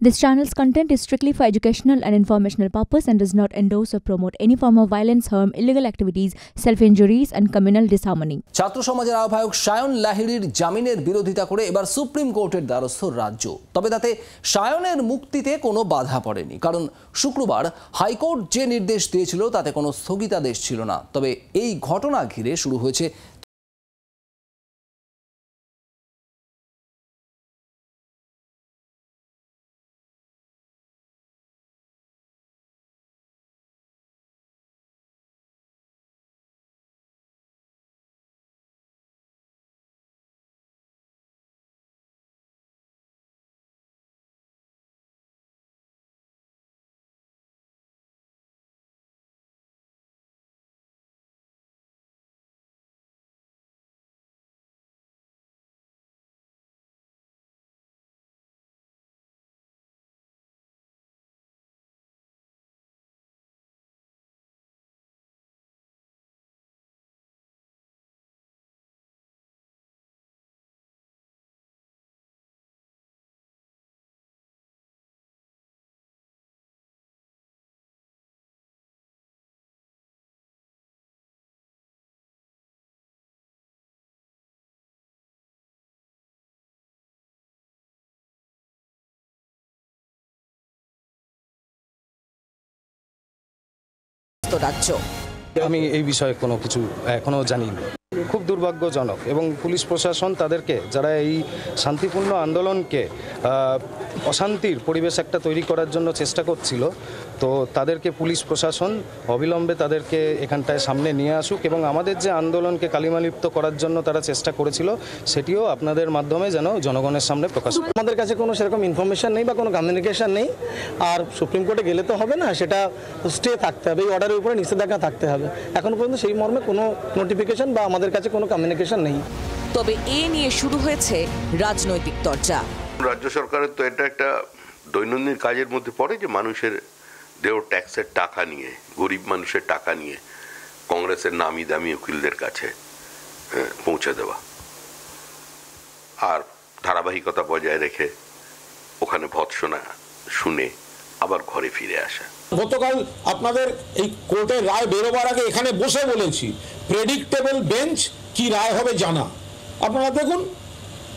This channel's content is strictly for educational and informational purpose and does not endorse or promote any form of violence, harm, illegal activities, self-injuries and communal disharmony. ছাত্র সমাজের আহ্বায়ক সায়ন লাহিড়ীর জামিনের বিরোধিতা করে এবার supreme কোর্টের দ্বারস্থ রাজ্য। তবে তাতে সায়নের মুক্তিতে কোনো বাধা পড়েনি, কারণ শুক্রবার হাইকোর্ট যে নির্দেশ দিয়েছিল তাতে কোনো স্থগিতাদেশ ছিল না। তবে এই ঘটনা ঘিরে শুরু হয়েছে রাজ্য। আমি এই বিষয়ে কোনো কিছু এখনো জানি না। খুব দুর্ভাগ্যজনক এবং পুলিশ প্রশাসন তাদেরকে, যারা এই শান্তিপূর্ণ আন্দোলনকে অশান্তির পরিবেশ একটা তৈরি করার জন্য চেষ্টা করছিল, তো তাদেরকে পুলিশ প্রশাসন অবিলম্বে তাদেরকে এখানটায় সামনে নিয়ে আসুক এবং আমাদের যে আন্দোলনকে কালিমালিপ্ত করার জন্য তারা চেষ্টা করেছিল সেটিও আপনাদের মাধ্যমে যেন জনগণের সামনে প্রকাশ। আমাদের কাছে কোনো সেরকম ইনফরমেশন নেই বা কোনো কমিউনিকেশন নেই, আর সুপ্রিম কোর্টে গেলে তো হবে না, সেটা স্টে থাকতে হবে, এই অর্ডারের উপরে নিষেধাজ্ঞা থাকতে হবে। এখন পর্যন্ত সেই মর্মে কোনো নোটিফিকেশন বা আমাদের কাছে কোনো কমিউনিকেশন নেই। তবে এ নিয়ে শুরু হয়েছে রাজনৈতিক চর্চা। রাজ্য সরকারের তো এটা একটা দৈনন্দিন কাজের মধ্যে পড়ে যে মানুষের দেহ ট্যাক্সের টাকা নিয়ে, গরিব মানুষের টাকা নিয়ে কংগ্রেসের নামি দামি উকিলদের কাছে পৌঁছে দেওয়া আর ধারাবাহিকতা বজায় রেখে ওখানে ভৎসনা শুনে আবার ঘরে ফিরে আসা। গতকাল আপনাদের এই কোর্টের রায় বেরোবার আগে এখানে বসে বলেছি, প্রেডিক্টেবল বেঞ্চ কি রায় হবে জানা। আপনারা দেখুন,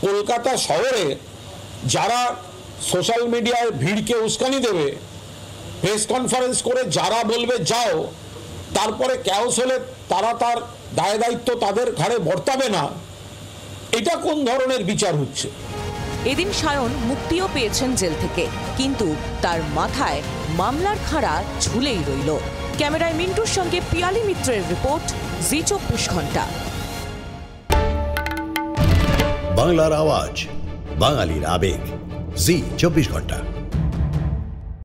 কলকাতা শহরে যারা সোশ্যাল মিডিয়ায় ভিড়কে উস্কানি দেবে, প্রেস কনফারেন্স করে যারা বলবে যাও, তারপরে ক্যাওস হলে তারা তার দায় দায়িত্ব তাদের ঘাড়ে বর্তাবে না, এটা কোন ধরনের বিচার হচ্ছে? এদিন সায়ন মুক্তিও পেয়েছেন জেল থেকে, কিন্তু তার মাথায় মামলার খাড়া ঝুলেই রইল। ক্যামেরায় মিন্টুর সঙ্গে পিয়ালি মিত্রের রিপোর্ট, জি 24 ঘন্টা। বাংলার আওয়াজ, বাঙালির আবেগ, জি 24 ঘন্টা।